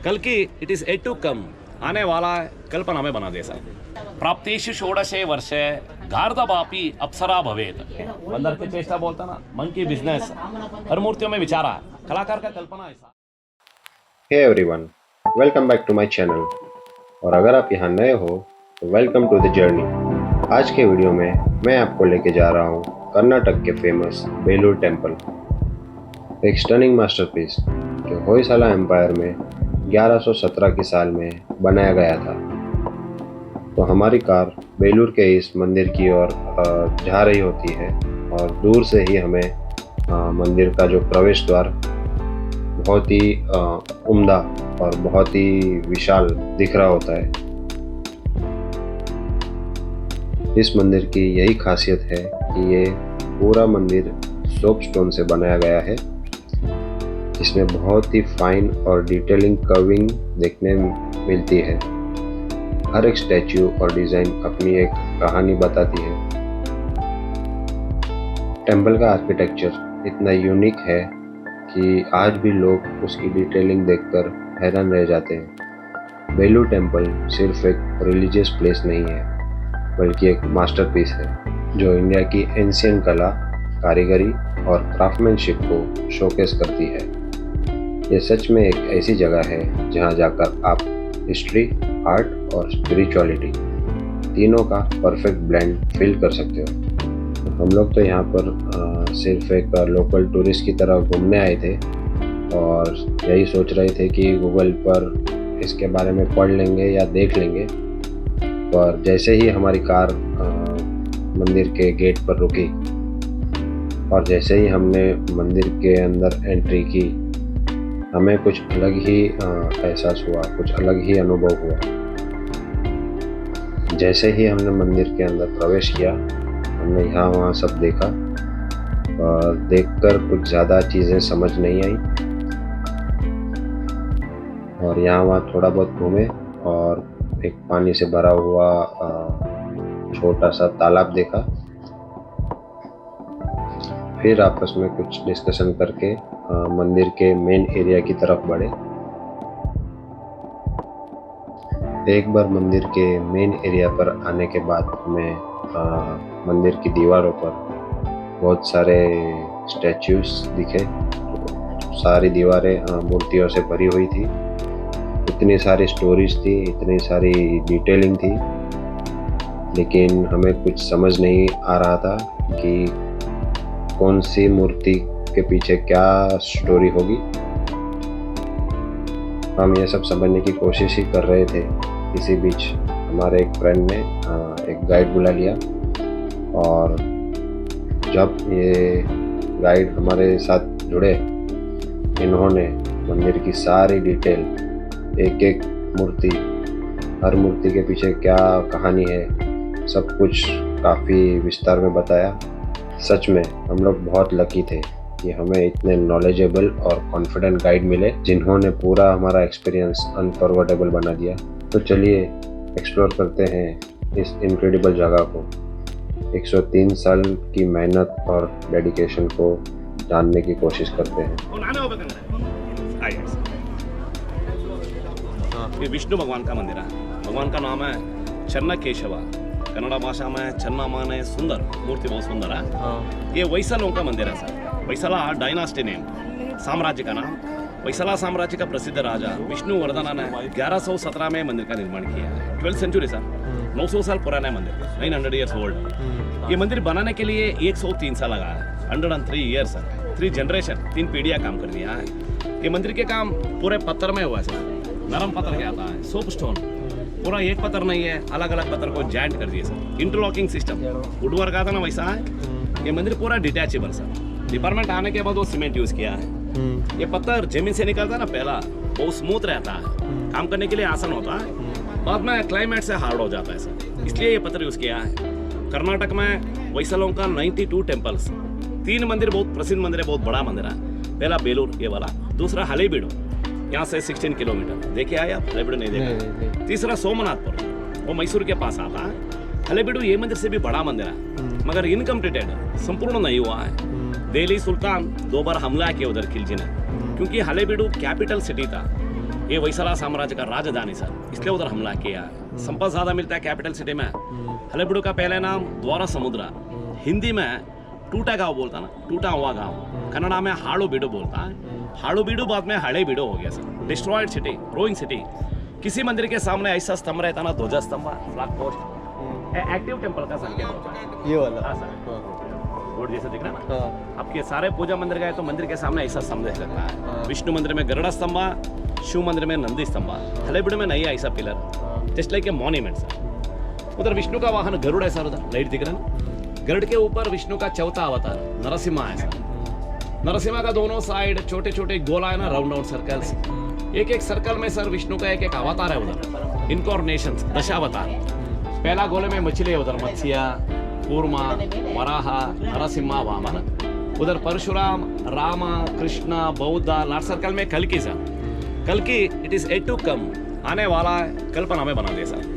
कल की it is yet to come आने वाला कल्पना में बना दे सर प्राप्तेषु षोडशे वर्षे गार्धबापी अप्सरा भवेत बंदर के चेष्टा बोलता ना मन की बिजनेस हर मूर्तियों में विचारा कलाकार का कल्पना ऐसा। Hey everyone, welcome back to my channel. और अगर आप यहाँ नए हो तो वेलकम टू द जर्नी। आज के वीडियो में मैं आपको लेके जा रहा हूँ कर्नाटक के फेमस बेलूर टेम्पल, एक स्टनिंग मास्टरपीस जो होयसाला एम्पायर में 1117 की साल में बनाया गया था। तो हमारी कार बेलूर के इस मंदिर की ओर जा रही होती है और दूर से ही हमें मंदिर का जो प्रवेश द्वार बहुत ही उम्दा और बहुत ही विशाल दिख रहा होता है। इस मंदिर की यही खासियत है कि ये पूरा मंदिर सोपस्टोन से बनाया गया है, जिसमें बहुत ही फाइन और डिटेलिंग कर्विंग देखने मिलती है। हर एक स्टैच्यू और डिज़ाइन अपनी एक कहानी बताती है। टेम्पल का आर्किटेक्चर इतना यूनिक है कि आज भी लोग उसकी डिटेलिंग देखकर हैरान रह जाते हैं। बेलूर टेम्पल सिर्फ एक रिलीजियस प्लेस नहीं है, बल्कि एक मास्टरपीस है जो इंडिया की एंशिएंट कला, कारीगरी और क्राफ्टमैनशिप को शोकेस करती है। ये सच में एक ऐसी जगह है जहां जाकर आप हिस्ट्री, आर्ट और स्पिरिचुअलिटी तीनों का परफेक्ट ब्लेंड फील कर सकते हो। हम लोग तो यहाँ पर सिर्फ एक लोकल टूरिस्ट की तरह घूमने आए थे और यही सोच रहे थे कि गूगल पर इसके बारे में पढ़ लेंगे या देख लेंगे, पर जैसे ही हमारी कार मंदिर के गेट पर रुकी और जैसे ही हमने मंदिर के अंदर एंट्री की, हमें कुछ अलग ही एहसास हुआ, कुछ अलग ही अनुभव हुआ। जैसे ही हमने मंदिर के अंदर प्रवेश किया, हमने यहाँ वहाँ सब देखा और देखकर कुछ ज़्यादा चीज़ें समझ नहीं आई और यहाँ वहाँ थोड़ा बहुत घूमे और एक पानी से भरा हुआ छोटा सा तालाब देखा। फिर आपस में कुछ डिस्कशन करके मंदिर के मेन एरिया की तरफ बढ़े। एक बार मंदिर के मेन एरिया पर आने के बाद हमें मंदिर की दीवारों पर बहुत सारे स्टैच्यूज दिखे। सारी दीवारें मूर्तियों से भरी हुई थी। इतनी सारी स्टोरीज थी, इतनी सारी डिटेलिंग थी, लेकिन हमें कुछ समझ नहीं आ रहा था कि कौन सी मूर्ति के पीछे क्या स्टोरी होगी। हम ये सब समझने की कोशिश ही कर रहे थे। इसी बीच हमारे एक फ्रेंड ने एक गाइड बुला लिया और जब ये गाइड हमारे साथ जुड़े, इन्होंने मंदिर की सारी डिटेल, एक एक मूर्ति, हर मूर्ति के पीछे क्या कहानी है, सब कुछ काफ़ी विस्तार में बताया। सच में हम लोग बहुत लकी थे कि हमें इतने नॉलेजेबल और कॉन्फिडेंट गाइड मिले, जिन्होंने पूरा हमारा एक्सपीरियंस अनफॉरगेटेबल बना दिया। तो चलिए एक्सप्लोर करते हैं इस इनक्रेडिबल जगह को। 103 साल की मेहनत और डेडिकेशन को जानने की कोशिश करते हैं। ये विष्णु भगवान का मंदिर है। भगवान का नाम है चन्नकेशव। कन्नड़ भाषा में चन्ना माने सुंदर, मूर्ति बहुत सुंदर है। ये वैसलों का मंदिर है सर। वैसला डायनास्टी नेम, साम्राज्य का नाम। वैसला साम्राज्य का प्रसिद्ध राजा विष्णुवर्धन ने 1117 में मंदिर का निर्माण किया है। 12th सेंचुरी सर, 900 साल पुराना है मंदिर, 900 ईयर्स ओल्ड। ये मंदिर बनाने के लिए 103 साल लगा है, 103 ईयर्स सर। 3 जनरेशन, 3 पीढ़ियाँ काम कर दिया है। ये मंदिर के काम पूरे पत्थर में हुआ है सर। नरम पत्थर क्या आता है, सोप स्टोन। पूरा एक पत्थर नहीं है, अलग अलग पत्थर को जॉइंट कर दिए sir. Interlocking system, would work आता ना वैसा है। ये मंदिर पूरा डिटैचेबल सर। डिपार्टमेंट आने के बाद वो सीमेंट यूज किया है। ये पत्थर जमीन से निकलता है ना, पहला बहुत स्मूथ रहता है, काम करने के लिए आसान होता है। बाद में क्लाइमेट से हार्ड हो जाता है सर, इसलिए ये पत्थर यूज किया है। कर्नाटक में वैसलों का 92 टेम्पल्स, 3 मंदिर बहुत प्रसिद्ध मंदिर है, बहुत बड़ा मंदिर है। पहला बेलूर ये वाला, दूसरा हलेबीडु, यहाँ से 16 किलोमीटर। देखे आए आप? हलेबीडु नहीं देखा। तीसरा सोमनाथपुर, वो मैसूर के पास आता है। हलेबीडु ये मंदिर से भी बड़ा मंदिर है, मगर इनकम्प्लीटेड, संपूर्ण नहीं हुआ है। दिल्ली सुल्तान 2 बार हमला किया उधर खिलजी ने, क्योंकि हलेबीडु कैपिटल सिटी था। ये वैसला साम्राज्य का राजधानी सर, इसलिए उधर हमला किया। संपद ज़्यादा मिलता है कैपिटल सिटी में। हलेबीडु का पहले नाम द्वारा समुद्र, हिंदी में टूटा गांव बोलता ना, टूटा हुआ गांव। कन्नड़ा में हाड़ूबीडु बोलता है। हाड़ूबीडु बाद में हड़ेबीडु हो गया sir. Destroyed city, ruined city. किसी मंदिर के सामने ऐसा स्तंभ रहता ना, ध्वजा स्तंभ, फ्लैग पोस्ट, एक्टिव टेम्पल का संकेत होता है। ये वाला। हाँ सर, बोर्ड जैसा दिख रहा है ना। आपके सारे पूजा मंदिर गए तो मंदिर के सामने ऐसा स्तंभ देख सकता है। विष्णु मंदिर में गरुड़ स्तंभ, शिव मंदिर में नंदी स्तंभ, हलेबीडु में नहीं है ऐसा pillar, just like a monument sir. उधर विष्णु का वाहन गरुड़ है सर, उधर लाइट दिख रहा है ना। गरुड़ के ऊपर विष्णु का चौथा अवतार नरसिम्हा है सर। नरसिम्हा का दोनों साइड छोटे छोटे गोला है ना, राउंड राउंड सर्कल्स। एक एक सर्कल में सर विष्णु का एक एक अवतार है उधर, इनकॉर्नेशन, दशावतार। पहला गोले में मछली है, उधर मत्स्या, कूर्मा, वराहा, नरसिम्हा, वामन। उधर परशुराम, राम, कृष्ण, बौद्ध। लास्ट सर्कल में कल्कि सर। कल्कि it is yet to come, आने वाला है, कल्पना में बना दे सर।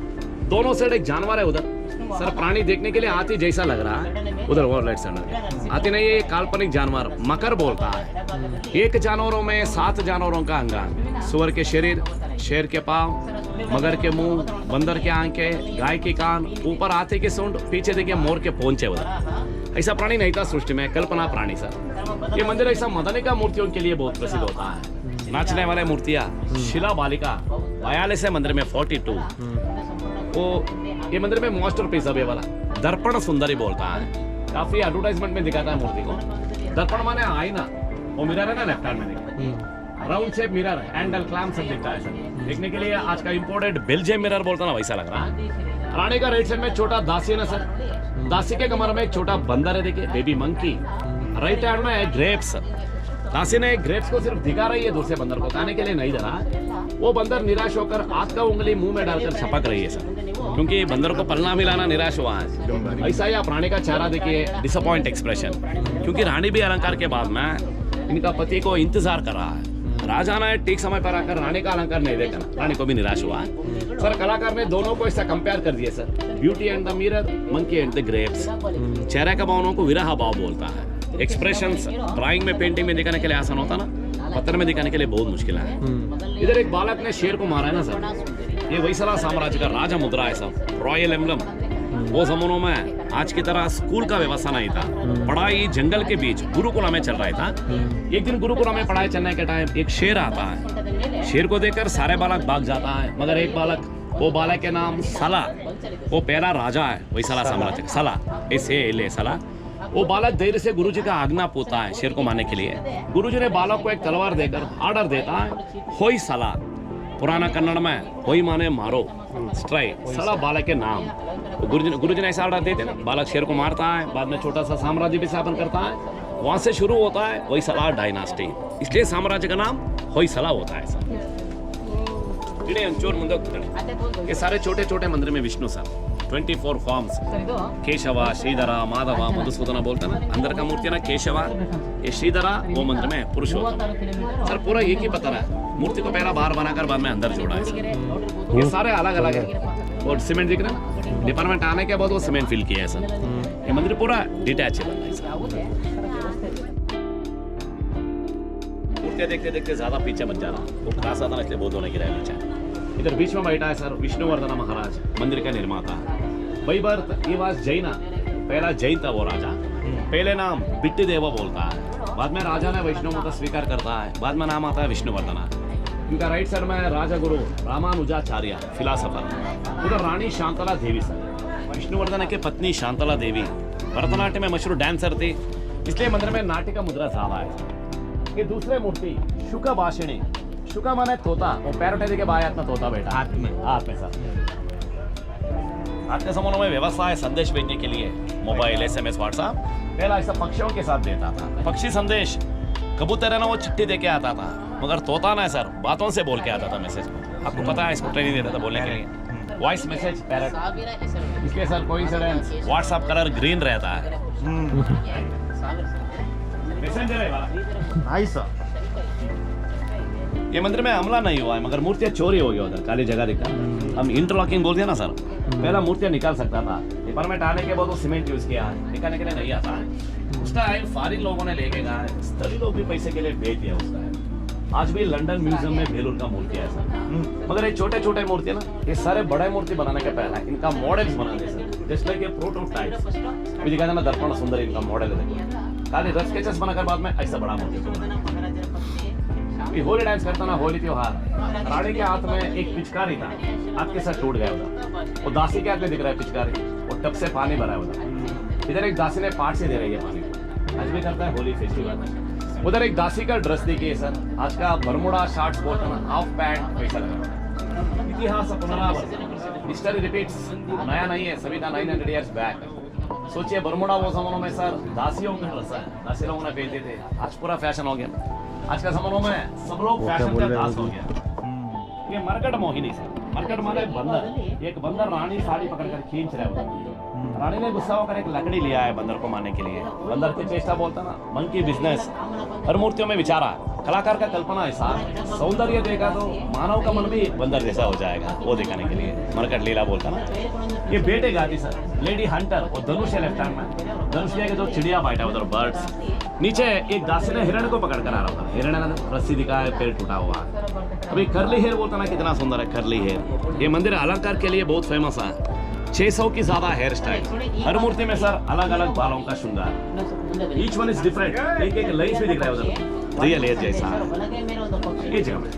दोनों साइड एक जानवर है उधर सर, प्राणी देखने के लिए हाथी जैसा लग रहा है। उधर वो राइट साइड हाथी नहीं, ये काल्पनिक जानवर मकर बोलता है। एक जानवरों में 7 जानवरों का अंग, सुअर के शरीर, शेर के पांव, मगर के मुंह, बंदर के आंखें, गाय के कान, ऊपर हाथी के सूंड, पीछे देखिए मोर के पोंचे। उधर ऐसा प्राणी नहीं था सृष्टि में, कल्पना प्राणी सर। ये मंदिर ऐसा मदनिका मूर्तियों के लिए बहुत प्रसिद्ध होता है। नाचने वाले मूर्तियां, शिला बालिका 42 है मंदिर में, 42। वो ये मंदिर में मास्टरपीस है वाला, दर्पण सुंदरी बोलता है। काफी एडवर्टाइजमेंट में दिखाता है मूर्ति को। दर्पण माने आईना, वो मिरर है ना लेफ्ट हैंड में देखिए, round shape mirror, handle clamp सब दिखता है सर। देखने के लिए आज का इंपोर्टेड बेल्जियम मिरर बोलता ना, वैसा लग रहा है। रानी का राइट साइड में छोटा दासी है ना सर, दासी के कमर में एक छोटा बंदर है, देखिए बेबी मंकी। राइट हैंड में ग्रेप्स, दासी ने ग्रेप्स को सिर्फ दिखा रही है दूर से, बंदर को खाने के लिए नहीं धरा। वो बंदर निराश होकर हाथ का उंगली मुंह में डालकर छपक रही है सर, क्योंकि बंदर को पलना मिलाना निराश हुआ है। ऐसा ही आप रानी का चेहरा देखिए, डिसअपॉइंट एक्सप्रेशन, क्योंकि रानी भी अलंकार के बाद में इनका पति को इंतजार कर रहा है। राजा ने ठीक समय पर आकर रानी का अलंकार नहीं देखा, रानी को भी निराश हुआ है सर। कलाकार ने दोनों को ऐसा कंपेयर कर दिया sir, beauty and the mirror, monkey and the grapes. चेहरे का भावों को विरह भाव बोलता है। एक्सप्रेशंस ड्राइंग में, पेंटिंग में दिखाने के लिए आसान होता ना, पत्थर में दिखाने के लिए बहुत मुश्किल है। इधर एक बालक ने शेर को मारा है ना सर, ये वैसला साम्राज्य का राजा मुद्रा है सब, रॉयल एम्बलम। वो जमानों में आज की तरह स्कूल का व्यवस्था नहीं था, पढ़ाई जंगल के बीच गुरुकुला में चल रहा था। एक दिन गुरुकुला में पढ़ाई चलने के टाइम एक शेर आता है। शेर को देखकर सारे बालक भाग जाता है, मगर एक बालक, वो बालक के नाम सला, वो पहला राजा है वैसला साम्राज्य का, सला, ऐसे सला। वो बालक धैर्य से गुरुजी का आज्ञा पूछता है शेर को मारने के लिए। गुरुजी ने बालक को एक तलवार देकर ऑर्डर देता है, होई सला। पुराना कन्नड़ में होई माने मारो, स्ट्राइक, सला बालक के नाम। गुरुजी ने ऐसा ऑर्डर देते ना, बालक शेर को मारता है, बाद में छोटा सा साम्राज्य भी स्थापन करता है। वहां से शुरू होता है होयसला डायनास्टी, इसलिए साम्राज्य का नाम होयसला होता है सर। ये सारे छोटे छोटे मंदिर में विष्णु सर, 24 फॉर्म्स, केशव, श्रीधर, माधव, मधुसूदन बोलते ना। अंदर का मूर्ति ना केशव, ये श्रीधर, वो मंदिर में पुरुषोत्तम सर। पूरा एक ही पत्थर है, मूर्ति को पहला बाहर बनाकर बाद में अंदर जोड़ा है सर। ये सारे अलग अलग है, और सीमेंट दिख रहा है, डिपार्टमेंट आने के बाद वो सीमेंट फिल किया है सर। ये मंदिर पूरा डिटैचेबल है सर। मूर्तियाँ देखते देखते ज्यादा पीछे बन जा रहा, वो खास आता ना, इसलिए बहुत होने की रह पीछे। इधर बीच में बैठा है सर विष्णुवर्धन महाराज, मंदिर का निर्माता। बाई बर्थ ये वाज जैना, पहला जैन था वो राजा। पहले नाम बिट्टी देवा बोलता है, बाद में राजा ने वैष्णव मत स्वीकार करता है, बाद में नाम आता है विष्णुवर्धना। इनका राइट साइड में राजा गुरु रामानुजाचार्य फिलासफर। उधर रानी शांतला देवी सर, विष्णुवर्धन के पत्नी शांतला देवी भरतनाट्यम में मशहूर डांसर थी, इसलिए मंदिर में नाट्य का मुद्रा ज्यादा है। ये दूसरे मूर्ति शुका भाषिणी, शुका माने तोता, वो पैरोट के बायात में तोता बैठा हाथ में सर। आज के जमानों में व्यवस्था है संदेश भेजने के लिए, मोबाइल, SMS, व्हाट्सएप। पहला ऐसा पक्षियों के साथ देता था, पक्षी संदेश। कबूतर है ना, वो चिट्ठी दे के आता था, मगर तोता ना सर बातों से बोल के आता था मैसेज। आपको पता है, इसको ट्रेनिंग देता था बोलने के लिए, वॉइस मैसेज पैरट। इसलिए sir coincidence WhatsApp colour green रहता है। मैसेंजर है वाला। Nice sir. ये मंदिर में हमला नहीं हुआ है, मगर मूर्तियां चोरी हो गई उधर, खाली जगह दिखा। हम इंटरलॉकिंग बोल दिया ना सर, पहला मूर्तियां निकाल सकता था, डिपार्टमेंट आने के बाद वो सीमेंट यूज किया, निकालने के लिए नहीं आता है। उस टाइम फॉरेन लोगों ने लेके गए, स्थलीय लोग भी पैसे के लिए भेज दिया उस टाइम। आज भी लंदन म्यूजियम में बेलूर का मूर्ति है सर। मगर ये छोटे छोटे मूर्ति है ना, ये सारे बड़े मूर्ति बनाने के पहले इनका मॉडल्स बना दे सर, जस्ट लाइक ये प्रोटोटाइप। अभी दिखा था ना दर्पण सुंदर इनका मॉडल है, खाली रफ स्केचेस बनाकर बाद में ऐसा बड़ा मूर्ति। होली डांस करता ना, होली त्योहार, रानी के हाथ में एक पिचकारी था, आपके साथ टूट गया होता। वो दासी के हाथ में दिख रहा है पिचकारी, वो टब से पानी भरा होता। इधर एक दासी ने पाट से दे रही है पानी, आज भी करता है होली फेस्टिवल। उधर एक दासी का ड्रेस देखिए सर, आज का बरमुडा शॉर्ट्स बोलते ना, हाफ पैंट वैसा लगा। इतिहास पुनरावृत्ति, हिस्टरी रिपीट्स, नया नहीं है, सभी का 900 years बैक। सोचिए बरमुडा वो जमानों में सर दासियों का ड्रेस है, दासी लोगों ने पहनते थे, आज पूरा फैशन हो गया। आज का जमानों में सब लोग फैशन का दास हो गया। ये मरकट मोहिनी सर, मरकट माने बंदर। एक बंदर रानी साड़ी पकड़कर खींच रहा है, रानी ने गुस्सा होकर एक लकड़ी लिया है बंदर को मारने के लिए। बंदर की चेष्टा बोलता ना, मन की बिजनेस। हर मूर्तियों में विचारा, कलाकार का कल्पना ऐसा, सौंदर्य देखा तो मानव का मन भी बंदर जैसा हो जाएगा, वो दिखाने के लिए मरकट लीला बोलता ना। ये बेटे गाती सर, लेडी हंटर और धनुष है लेफ्ट हैंड में, धनुष लेके जो चिड़िया बैठा है उधर बर्ड्स। नीचे एक दासी ने हिरण को पकड़ कर आ रहा था, हिरण ने रस्सी दिखा है, पेड़ टूटा हुआ। अभी करली हेयर बोलता ना, कितना सुंदर है करली हेयर। ये मंदिर अलंकार के लिए बहुत फेमस है, 600 की ज्यादा हेयर स्टाइल। हर मूर्ति में सर अलग अलग बालों का श्रृंगार, ईच वन इज डिफरेंट। एक एक लेस भी दिख रहा है उधर, रियल हेयर जैसा। ये जगह में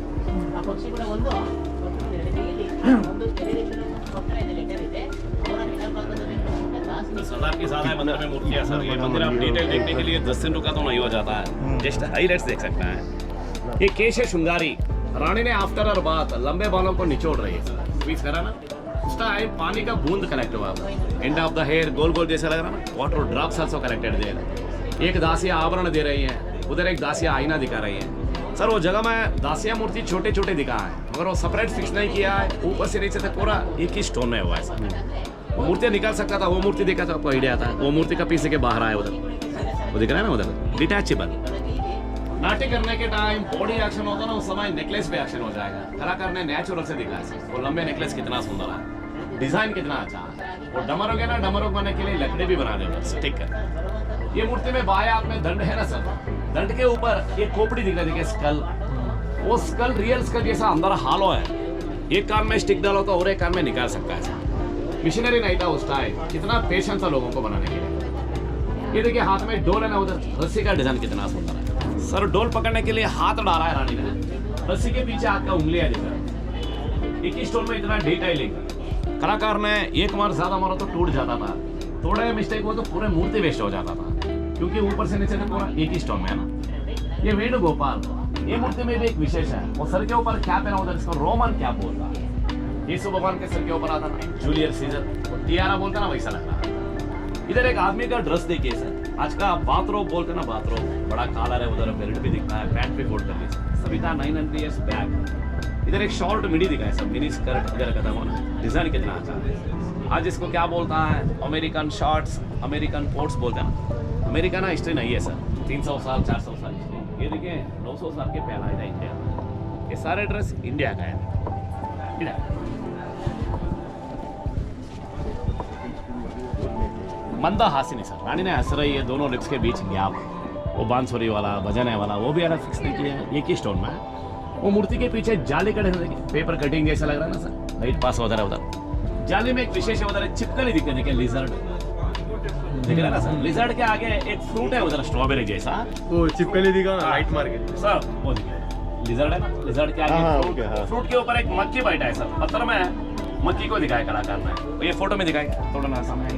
की ज्यादा मंदिर में मूर्तियां सर। ये मंदिर आप डिटेल देखने के लिए 10 दिन रुका तो नहीं हो जाता है, जस्ट हाईलाइट्स देख सकता है। ये केश है श्रृंगारी, रानी ने आफ्टर और बाद लंबे बालों को निचोड़ रही है सर, स्क्वीज करा ना, उस टाइम पानी का बूंद कलेक्ट हुआ, एंड ऑफ द हेयर गोल गोल जैसा लग रहा ना, water drops also collected there. एक दासिया आभरण दे रही है, उधर एक दासिया आईना दिखा रही है सर। वो जगह में दासिया मूर्ति छोटे छोटे दिखा है, मगर वो सेपरेट फिक्स नहीं किया है, ऊपर से नीचे तक पूरा एक ही स्टोन में हुआ है सर। वो मूर्तियां निकाल सकता था, वो मूर्ति देखा था आपको आइडिया था, वो मूर्ति का पीछे के बाहर आया उधर, वो दिख रहा है ना उधर, डिटैचेबल। नाट्य करने के टाइम बॉडी एक्शन होता ना, उस समय नेकलेस पे एक्शन हो जाएगा। कलाकार ने नेचुरल से दिखाया सर, वो लंबे नेकलेस कितना सुंदर है, डिजाइन कितना अच्छा है। वो डमर हो गया ना, डमर बनने के लिए लकड़ी भी बना देगा स्टिक कर। ये मूर्ति में बाएं हाथ में दंड है ना सर, दंड के ऊपर एक खोपड़ी दिख रही है, स्कल। वो स्कल रियल स्कल जैसा अंदर हालो है, एक कान में स्टिक डालो तो और एक कान में निकाल सकता है सर। मिशनरी नहीं था उस टाइम, कितना पेशेंस था लोगों को बनाने के लिए। ये देखिए हाथ में डोल है ना, उधर रस्सी का डिजाइन कितना सुंदर है सर। डोल पकड़ने के लिए हाथ डाला है रानी ने, रस्सी के पीछे हाथ का उंगलियां दिख रहा है। एक ही स्टोन में इतना डिटेलिंग, कलाकार ने एक मार ज्यादा मारा तो टूट जाता था, थोड़ा मिस्टेक हुआ तो पूरे मूर्ति वेस्ट हो जाता था, क्योंकि ऊपर से नीचे तक पूरा एक ही स्टोन में है ना। ये वेणुगोपाल, ये मूर्ति में भी एक विशेष है, वो सर के ऊपर कैप है ना, उधर इसको रोमन कैप बोलता है। यीशु भगवान के सर के ऊपर आता ना, जूलियस सीजर, टियारा बोलता ना, वैसा लग रहा। इधर एक आदमी का ड्रेस देखिए सर, आज का बाथरोब बोलते ना, बाथरोब बड़ा कॉलर है, उधर बेल्ट भी दिखता है, पैंट भी फोल्ड कर ली सभी का 900 years बैक। इधर एक शॉर्ट मिडी दिखा है सर, मिनी स्कर्ट इधर का था ना, डिजाइन कितना अच्छा है। आज इसको क्या बोलता है, अमेरिकन शॉर्ट्स, अमेरिकन कोट्स बोलते हैं ना। अमेरिका ना हिस्ट्री नहीं है सर, 300 साल 400 साल हिस्ट्री। ये देखिए 900 साल के पहला है इंडिया। ये सारे ड्रेस इंडिया का है, मंदा हासिनी सर, रानी ने हंस रही है, दोनों लिप्स के बीच गैप, वो बांसुरी वाला बजाने वाला वो भी अलग फिक्स नहीं किया है, एक ही स्टोन में है। वो मूर्ति के पीछे जाली कटे देखिए, पेपर कटिंग जैसा लग रहा है ना सर, लाइट पास होता है उधर। जाली में एक विशेष है, उधर चिपकली दिखती है, लिजर्ड दिख रहा है ना सर। लिजर्ड के आगे एक फ्रूट है उधर, स्ट्रॉबेरी जैसा, वो चिपकली दिखा ना, लाइट मार के सर, वो दिख रहा है लिजर्ड है ना। लिजर्ड के आगे फ्रूट के ऊपर एक मक्खी बैठा है सर, पत्थर में है, मक्खी को दिखाया कलाकार ने, ये फोटो में दिखाया थोड़ा ना सामने।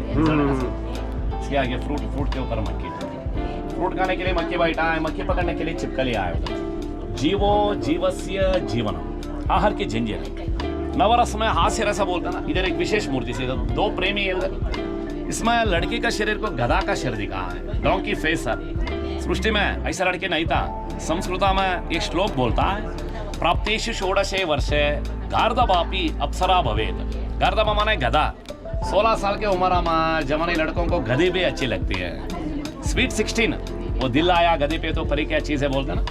इसके आगे फ्रूट के ऊपर मक्खी, फ्रूट खाने के लिए मक्खी बैठा है, मक्खी पकड़ने के लिए छिपकली आया उधर। जीवो जीवस्य जीवनम, आहार की जंजीर। नवरस में हास्य रसा बोलता ना। इधर एक विशेष मूर्ति से दो प्रेमी है उधर, इसमें लड़की का शरीर को गधा का शरीर दिखा है, डोंकी फेस सर। सृष्टि में ऐसा लड़के नहीं था। संस्कृत में एक श्लोक बोलता है, प्राप्तेषु षोडशे वर्षे गार्धवापी अप्सरा भवेत। गार्धवा माने गधा। 16 साल के उम्र में जवानी लड़कों को गधे भी अच्छी लगती है। स्वीट 16, वो दिल आया गधे पे तो परी क्या चीज है बोलते ना,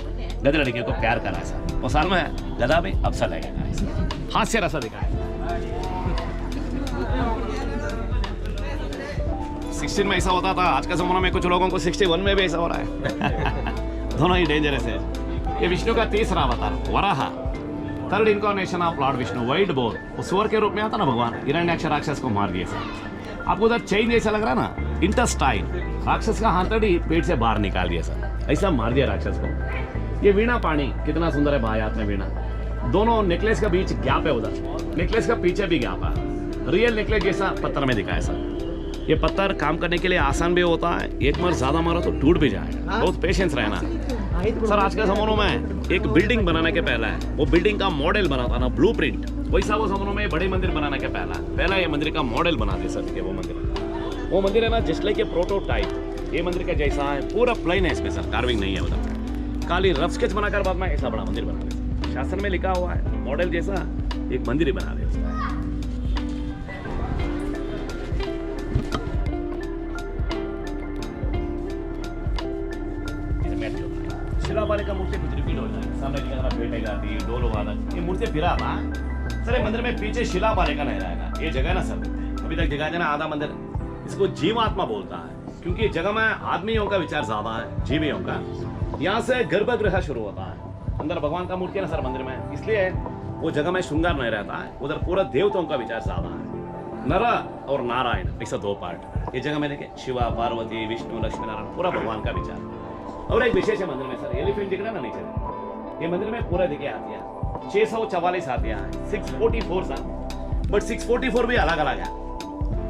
गधे लड़के को प्यार करा सा, वो साल में गधा भी अप्सर लगेगा। हास्य रसा दिखाया। 16 में ऐसा होता था, आज के जमाने में कुछ लोगों को 61 में भी ऐसा हो रहा है। दोनों ही डेंजरस है। ये विष्णु का तीसरा अवतार Varaha, third incarnation of Lord Vishnu, white bore. वो सुअर के रूप में आता ना भगवान, हिरण्याक्ष राक्षस को मार दिए सर। आपको उधर चेन जैसा लग रहा है ना, इंटेस्टाइन, राक्षस का हाथड़ी पेट से बाहर निकाल दिया सर, ऐसा मार दिया राक्षस को। ये वीणा पाणी कितना सुंदर है, भाई हाथ में वीणा, दोनों नेकलेस का बीच गैप है, उधर नेकलेस का पीछे भी गैप है, रियल नेकलेस जैसा पत्थर में दिखाया सर। ये पत्थर काम करने के लिए आसान भी होता है, एक बार ज्यादा मारो तो टूट भी जाएगा, बहुत पेशेंस रहना सर। आज के जमानों में एक बिल्डिंग बनाने के पहला है वो बिल्डिंग का मॉडल बनाता ना, ब्लूप्रिंट, वैसा वो जमानों में बड़े मंदिर बनाने के पहला ये मंदिर का मॉडल बना दे सर के। वो मंदिर है ना जस्ट लाइक ए प्रोटोटाइप, ये मंदिर का जैसा है, पूरा प्लेन है इसमें सर, कार्विंग नहीं है उधर, खाली रफ स्केच बनाकर बाद में ऐसा बड़ा मंदिर बना दे। शासन में लिखा हुआ है मॉडल जैसा एक मंदिर ही बना दे उसका। शिलाबाले का मूर्ति कुछ रिपीट हो जाए, सामने दिखा बैठे जाती है, डोल वादक, ये मूर्ति फिरा था सर। ये मंदिर में पीछे शिलाबाले का नहीं रहेगा, ये जगह ना सर, अभी तक जगह है ना आधा मंदिर, इसको जीवात्मा बोलता है, क्योंकि जगह में आदमियों का विचार ज्यादा है, जीवियों का। यहाँ से गर्भगृह शुरू होता है, अंदर भगवान का मूर्ति है ना सर मंदिर में, इसलिए वो जगह में श्रृंगार नहीं रहता है, उधर पूरा देवताओं का विचार ज्यादा है, नर और नारायण ऐसा दो पार्ट। ये जगह में देखे शिवा, पार्वती, विष्णु, लक्ष्मी नारायण, पूरा भगवान का विचार। और एक विशेष है मंदिर में सर, एलिफेंट दिख रहा है ना नीचे, ये मंदिर में पूरा दिखे हाथियां, 644 हाथियां हैं, 644 सर, बट 644 भी अलग अलग है,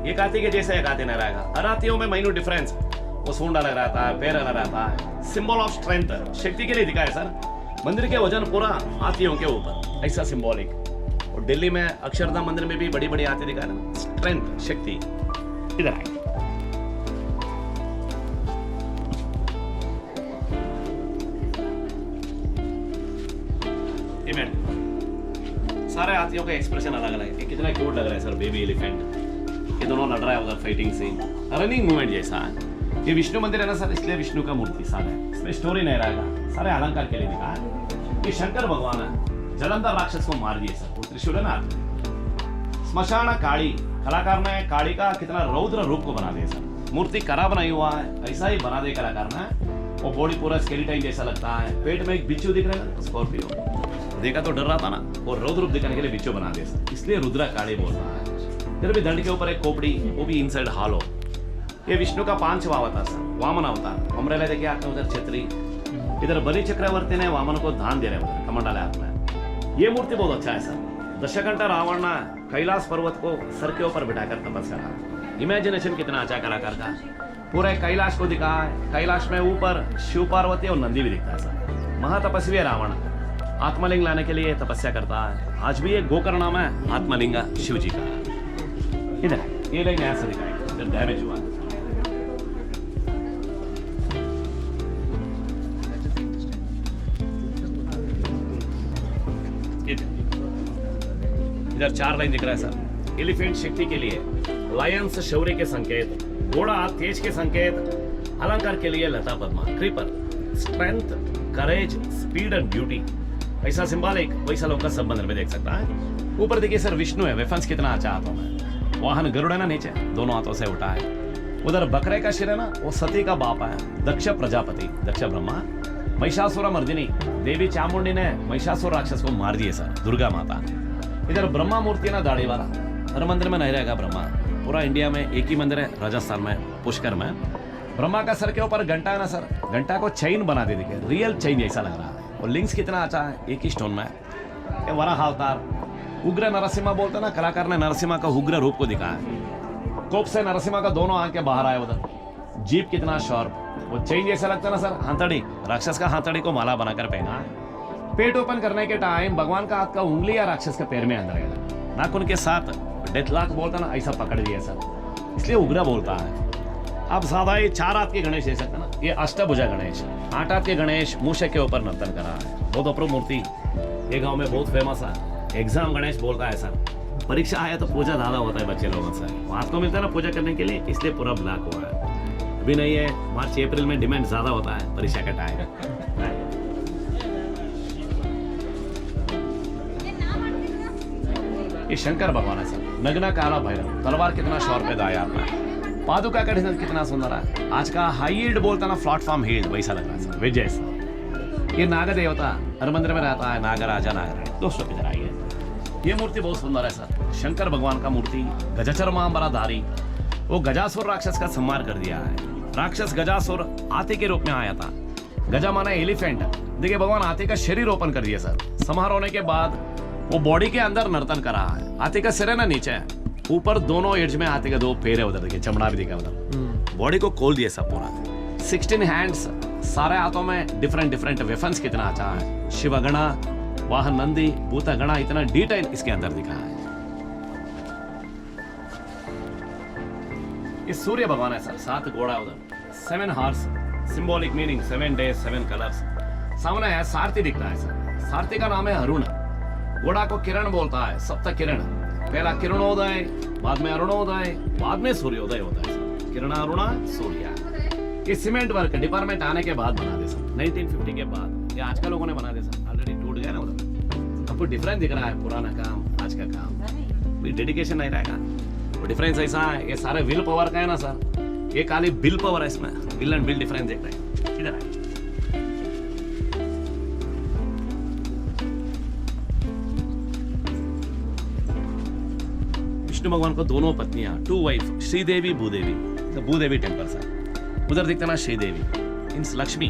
एक हाथी के जैसे एक हाथी नहीं रहेगा, हर हाथियों में माइन्यूट डिफरेंस, वो सूंड अलग रहता है, पैर अलग रहता है, सिंबल ऑफ स्ट्रेंथ, शक्ति के लिए दिखा है सर। मंदिर के वजन पूरा हाथियों के ऊपर, ऐसा सिंबॉलिक। और दिल्ली में अक्षरधाम मंदिर में भी बड़ी बड़ी हाथी दिखा है, स्ट्रेंथ, शक्ति। इधर आए, सारे हाथियों का एक्सप्रेशन अलग अलग है, कितना क्यूट लग रहा है सर, बेबी एलिफेंट, ये दोनों लड़ रहा है उधर, फाइटिंग सीन, रनिंग मूवमेंट जैसा है। ये विष्णु मंदिर है ना सर, इसलिए विष्णु का मूर्ति सारा है, इसमें स्टोरी नहीं रहेगा, सारे अलंकार के लिए दिखा है। ये शंकर भगवान है, जलंधर राक्षस को मार दिए सर, वो त्रिशूल है ना। स्मशान काली, कलाकार ने काली का कितना रौद्र रूप को बना दिया सर, मूर्ति खराब नहीं हुआ है, ऐसा ही बना दिया कलाकार ने। वो बॉडी पूरा स्केलेटन जैसा लगता है, पेट में एक बिच्छू दिख रहा है, स्कॉर्पियो देखा तो डर रहा था ना, वो रौद्र रूप दिखाने के लिए बिच्छू बना दिया, इसलिए रुद्रा काली बोल रहा है। इधर भी दंड के ऊपर एक खोपड़ी, वो भी इनसाइड हॉलो। ये विष्णु का 5वां अवतार सर, वामन अवतार, अमरेला देखिए हाथ में, उधर छतरी, इधर बलि चक्रवर्ती ने वामन को दान दे रहे हैं, कमंडल हाथ में। ये मूर्ति बहुत अच्छा है सर। दशकंठा रावण ने कैलाश पर्वत को सर के ऊपर बिठाकर तपस्या करा, इमेजिनेशन कितना अच्छा कलाकार का, पूरे कैलाश को दिखा है, कैलाश में ऊपर शिव पार्वती और नंदी भी दिखता है सर। महातपस्वी है रावण, आत्मलिंग लाने के लिए तपस्या करता है। आज भी एक गोकर्ण नाम है आत्मलिंग शिव जी का। इधर ये लाइन ऐसे दिखाएंगे, इधर डैमेज हुआ। इधर 4 लाइन दिख रहा है सर। एलिफेंट शक्ति के लिए, लायंस शौर्य के संकेत, घोड़ा तेज के संकेत, अलंकार के लिए लता पद्मा, creeper strength, courage, speed and beauty, ऐसा सिंबॉलिक वैसा लोग का सब मंदिर में देख सकता है। ऊपर देखिए सर विष्णु है, वेफन्स कितना अच्छा हाथों में, वाहन गरुड़ है ना नीचे, दोनों हाथों से उठा है। उधर बकरे का सिर है ना, वो सती का बाप है, दक्ष प्रजापति, दक्ष ब्रह्मा। महिषासुर मर्दिनी, देवी चामुंडी ने महिषासुर राक्षस को मार दिए सर, दुर्गा माता। इधर ब्रह्मा मूर्ति है ना दाढ़ी वाला, हर मंदिर में नहीं रहेगा ब्रह्मा, पूरा इंडिया में एक ही मंदिर है, राजस्थान में पुष्कर में। ब्रह्मा का सर के ऊपर घंटा है ना सर, घंटा को चेन बना दे दिखे, रियल चेन जैसा लग रहा है। और लिंक्स कितना अच्छा है, एक ही स्टोन में। ये वराह अवतार, उग्र नरसिम्हा बोलते ना, कलाकार ने नरसिम्हा का उग्र रूप को दिखाया। कोप से नरसिम्हा का दोनों आंखें बाहर आए उधर। जीप कितना शार्प, वो चेन जैसा लगता है ना सर, हाथड़ी, राक्षस का हाथड़ी को माला बनाकर पहना है। पेट ओपन करने के टाइम भगवान का हाथ का उंगली या राक्षस के पैर में अंदर गया, नाखून के साथ डेथ लॉक बोलता ना, ऐसा पकड़ दिया सर, इसलिए उग्र बोलता है। अब ज्यादा ये 4 हाथ के गणेश जैसा ना, ये अष्टभुजा गणेश, 8 हाथ के गणेश मूषक के ऊपर नर्तन करा है, बहुत अप्रूव मूर्ति, ये गांव में बहुत फेमस है। एग्जाम गणेश बोलता है सर, परीक्षा आया तो पूजा ज्यादा होता है बच्चे लोगों से, हाथ को मिलता है ना पूजा करने के लिए, इसलिए पूरा ब्लैक हुआ है। अभी नहीं है, मार्च अप्रैल में डिमांड ज्यादा होता है परीक्षा का टाइम। ये शंकर भगवान है सर, नग्न काला भैरव, तलवार कितना शौर पैदा है आपका, पादुका का डिजाइन कितना सुंदर है। आज का हाई हील्ड बोलता ना, प्लेटफॉर्म हील्ड वैसा लग रहा है सर, विजय सर। ये नाग देवता हर मंदिर में रहता है नागराजा नागराज। दोस्तों इधर आइए, ये मूर्ति बहुत सुंदर है सर। शंकर भगवान का मूर्ति, गजचर्मांबरधारी। वो गजासुर राक्षस का संहार कर दिया है। राक्षस गजासुर हाथी के रूप में आया था। गजा माना एलिफेंट। देखिए भगवान हाथी का शरीर रोपण कर दिया सर। संहार होने के बाद वो बॉडी के अंदर नर्तन कर रहा है। हाथी का सिर है ना नीचे, ऊपर दोनों एड्ज में हाथी का 2 पैर है। उधर देखिए चमड़ा भी दिखा उधर। बॉडी को खोल दिया सब पूरा। 16 हैंड्स, सारे हाथों में डिफरेंट डिफरेंट वेफन्स कितना अच्छा है। शिवगणा, वाहन नंदी, भूतगणा, इतना डिटेल इसके अंदर दिखा है। ये सूर्य भगवान है सर। 7 घोड़ा उधर, 7 horse, symbolic meaning 7 days 7 colours. सामने है सारथी दिखता है सर। सारथी का नाम है अरुण। घोड़ा को किरण बोलता है, सप्त किरण। पहला किरणोदय, बाद में अरुणोदय, बाद में सूर्योदय होता है सर। किरण अरुणा सूर्य। ये सीमेंट वर्क डिपार्टमेंट आने के बाद बना दे सर, 1950 के बाद। ये आज का लोगों ने बना दे सर, ऑलरेडी टूट गया ना उधर। आपको डिफरेंस दिख रहा है, पुराना काम आज का काम। डेडिकेशन नहीं रहेगा, वो डिफरेंस ऐसा है। ये सारे विल पावर का है ना सर, ये खाली बिल पावर है इसमें। विल एंड बिल डिफरेंस देख रहे हैं। इधर आइए, विष्णु भगवान को दोनों पत्नियां, 2 वाइफ, श्रीदेवी भूदेवी। तो भूदेवी टेम्पल सर। उधर दिखता ना श्रीदेवी, मीन्स लक्ष्मी।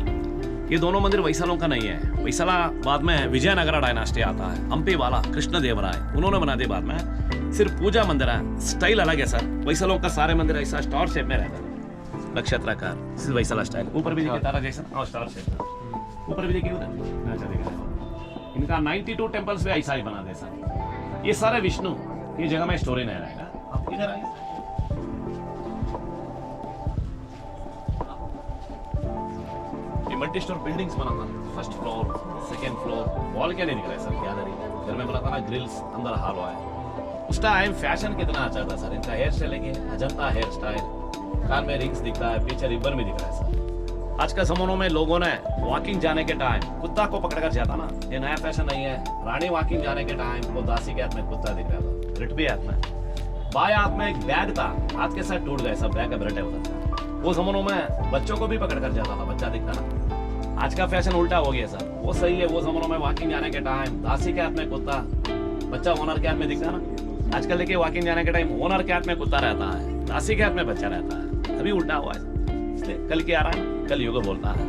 ये दोनों मंदिर वैशालों का नहीं है। वैशाला बाद में विजयनगरा डायनास्टी आता है। हम्पी वाला कृष्ण देवराय उन्होंने बना दिया बाद में। सिर्फ पूजा मंदिर है, स्टाइल अलग है सर। वैशालों का सारे मंदिर ऐसा स्टार शेप में रहता है, नक्षत्राकार। सिर्फ वैशाला स्टाइल। ऊपर भी देखिए तारा जैसा, और स्टार शेप। ऊपर भी देखिए उधर, अच्छा दिख रहा है। इनका 92 टेम्पल्स भी ऐसा ही बना दे सर। ये सारे विष्णु, ये जगह में स्टोरी नहीं रहेगा। आप इधर आइए, मल्टी स्टोर बिल्डिंग्स बना था। 1st floor, 2nd floor, wall क्या नहीं दिख रहा है सर। गैलरी घर में बना था ना, ग्रिल्स अंदर हाल हुआ है। उस टाइम फैशन कितना अच्छा था सर। इनका हेयर स्टाइल है अजंता हेयर स्टाइल। कान में रिंग्स दिखता है, पीछे रिबन भी दिख रहा है सर। आज के जमानों में लोगों ने वॉकिंग जाने के टाइम कुत्ता को पकड़ कर जाता ना, ये नया फैशन नहीं है। रानी वॉकिंग जाने के टाइम वो दासी के हाथ में कुत्ता दिख रहा था, रिट भी हाथ में। बाएं हाथ में एक बैग था, हाथ के साथ टूट गए सब, बैग का ब्रेटे होता था। वो जमानों में बच्चों को भी पकड़ कर जाता था, बच्चा दिखता ना। आज का फैशन उल्टा हो गया सर। वो सही है, वो जमानों में वॉकिंग जाने के टाइम दासी के हाथ में कुत्ता, बच्चा ओनर के हाथ में दिखता ना। आजकल देखिए वॉकिंग जाने के टाइम ओनर के हाथ में कुत्ता रहता है, दासी के हाथ में बच्चा रहता है। अभी उल्टा हुआ है। इसलिए कल की आ रहा है, कल युग बोलता है।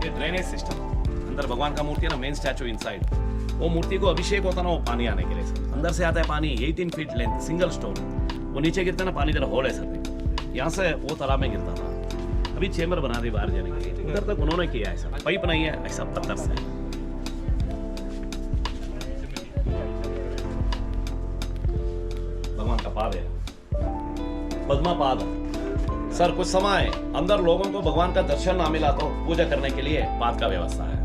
ये ड्रेनेज सिस्टम, अंदर भगवान का मूर्ति है ना, मेन स्टैचू इनसाइड। वो मूर्ति को अभिषेक होता ना, वो पानी आने के लिए सर। अंदर से आता है पानी, 18 फीट लेंथ, सिंगल स्टोन। वो नीचे गिरता ना पानी, इधर होल है सर। यहाँ से वो तालाब में गिरता था। अभी चेंबर बना दी बाहर जाने के लिए। उधर तक उन्होंने किया है सर। पाइप नहीं है, ऐसा पत्थर से। भगवान का पाद है, पद्मा पाद सर। कुछ समय अंदर लोगों को भगवान का दर्शन ना मिला तो पूजा करने के लिए पाद का व्यवस्था है।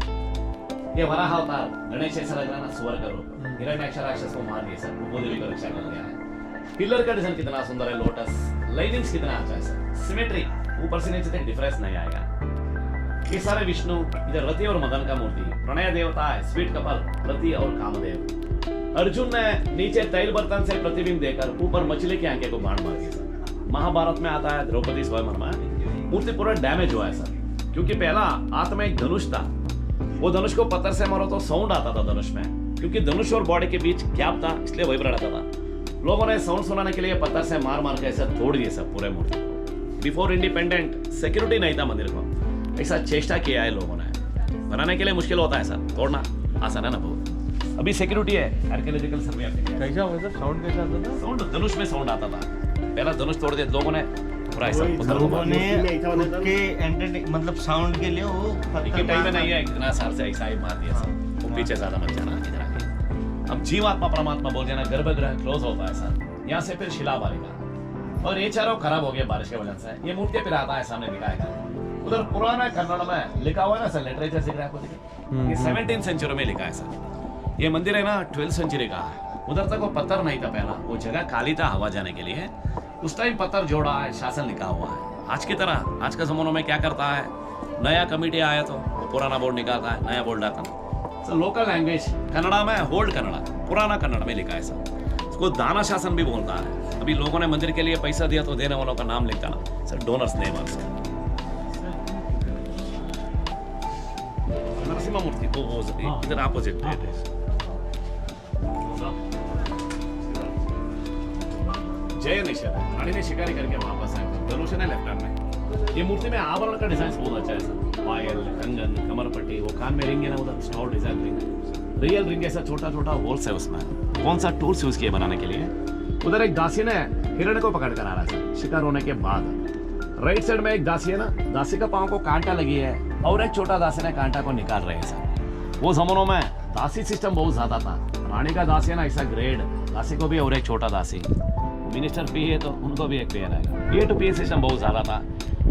ये वराह अवतार गणेश ऐसा लग रहा ना, सुअर का रूप। हिरण्याक्ष राक्षस को मार दिया सर, भूदेवी को रक्षा कर दिया है। पिलर का डिजाइन कितना सुंदर है, लोटस लाइनिंग्स कितना अच्छा है सर। सिमेट्री, ऊपर से नीचे तक डिफरेंस नहीं आएगा। ये सारे विष्णु, इधर रति और मदन का मूर्ति, प्रणय देवता है, स्वीट कपल रति और कामदेव। अर्जुन ने नीचे तैल बर्तन से प्रतिबिंब देकर ऊपर मछली की आंखें को बाण मार दिया सर। महाभारत में आता है द्रौपदी स्वयंवरमा। मूर्ति पूरा डैमेज हुआ है सर, क्योंकि पहला हाथ में एक धनुष था। वो धनुष को पत्थर से मारो तो साउंड आता था धनुष में, क्योंकि धनुष और बॉडी के बीच गैप था, इसलिए वाइब्रेट आता था। लोगों ने साउंड सुनाने के लिए पत्थर से मार मार के ऐसा तोड़ दिए सब पूरे मूर्ति को। बिफोर इंडिपेंडेंट सिक्योरिटी नहीं था मंदिर को, ऐसा चेष्टा किया है लोगों ने। बनाने के लिए मुश्किल होता है सर, तोड़ना आसान है ना बहुत। अभी सिक्योरिटी है, आर्कियोलॉजिकल सर्वे। कैसा हुआ सर? साउंड कैसा आता था? साउंड धनुष में साउंड आता था। पहला धनुष तोड़ दिया लोगों ने, पूरा ऐसा लोगों ने के मतलब साउंड के लिए वो पत्थर टाइम में नहीं है, इतना साल से ऐसा ही मार दिया सर। वो पीछे ज्यादा मत जाना, इधर आके। अब जीवात्मा परमात्मा बोल देना, गर्भगृह क्लोज होता है सर। यहाँ से फिर शिला बालिका, और ये चारों खराब हो गए बारिश के वजह से। ये मूर्ति फिर आता है सामने दिखाएगा। उधर पुराना कन्नड़ में लिखा हुआ है ना सर, लिटरेचर दिख रहा है आपको, देखिए। ये 17th सेंचुरी में लिखा है सर। ये मंदिर है ना 12th सेंचुरी का है। उधर तक वो पत्थर नहीं था पहला, वो जगह खाली था हवा जाने के लिए। उस टाइम पत्थर जोड़ा है, शासन लिखा हुआ है। आज की तरह आज के जमानों में क्या करता है, नया कमिटी आया तो पुराना बोर्ड निकालता है, नया बोर्ड आता है। लोकल लैंग्वेज कन्नड़ा में होल्ड कन्नड़ा, पुराना कन्नड़ में लिखा है सर। उसको दाना शासन भी बोलता है। अभी लोगों ने मंदिर के लिए पैसा दिया तो देने वालों का नाम लिखता ना सर, डोनर्स नेम। नरसिम्हा मूर्ति वो इधर ऑपोजिट है। जय निषेध रानी ने शिकारी करके वापस आए, धनुष है लेफ्ट हैंड में। ये मूर्ति में आभरण का डिजाइन बहुत अच्छा है सर, पायल, कंगन, कमरपट्टी, वो कान में रिंग है ना, उधर stall design ring, real ring ऐसा छोटा छोटा होल्स है उसमें। कौन सा टूल्स यूज किए बनाने के लिए? उधर एक दासी ने हिरण को पकड़ कर आ रहा है शिकार होने के बाद। राइट साइड में एक दासी है ना, दासी का पांव को कांटा लगी है और एक छोटा दासी ने कांटा को निकाल रहे हैं सर। वो जमानों में दासी सिस्टम बहुत ज्यादा था। रानी का दासी है ना ऐसा ग्रेड, दासी को भी और एक छोटा दासी, मिनिस्टर पी है तो उनको भी एक पेयर आएगा। ये टू पी सिस्टम बहुत ज्यादा था,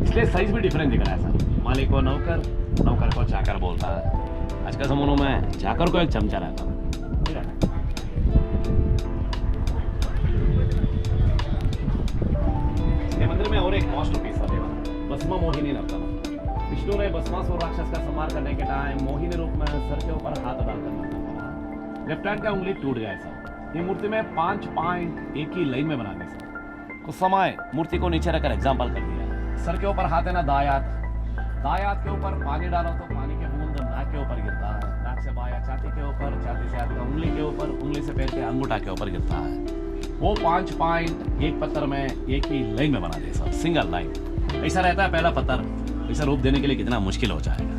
इसलिए साइज भी डिफरेंट दिख रहा है सर। मालिक को नौकर, नौकर को चाकर बोलता है। आज के जमानों में चाकर को एक चमचा रहता है। मंदिर में और एक मास्टरपीस है भस्मा मोहिनी नर्तन। विष्णु ने भस्मासुर राक्षस का संहार करने के टाइम मोहिनी रूप में सर के ऊपर हाथ डालकर नर्तन करा। लेफ्ट हैंड का उंगली टूट गया सर। ये मूर्ति में 5 पॉइंट एक ही लाइन में बना दी सर। कुछ समय मूर्ति को नीचे रखकर एग्जाम्पल कर दिया। सर के ऊपर हाथ है ना दायात, दायात के ऊपर पानी डालो तो पानी के बूंद नाक के ऊपर गिरता है, नाक से बाया छाती के ऊपर, छाती से हाथ का उंगली के ऊपर, उंगली से पैर के अंगूठा के ऊपर गिरता है। वो 5 पॉइंट एक पत्थर में एक ही लाइन में बना दे सब, सिंगल लाइन। ऐसा रहता है पहला पत्थर, ऐसा रूप देने के लिए कितना मुश्किल हो जाएगा।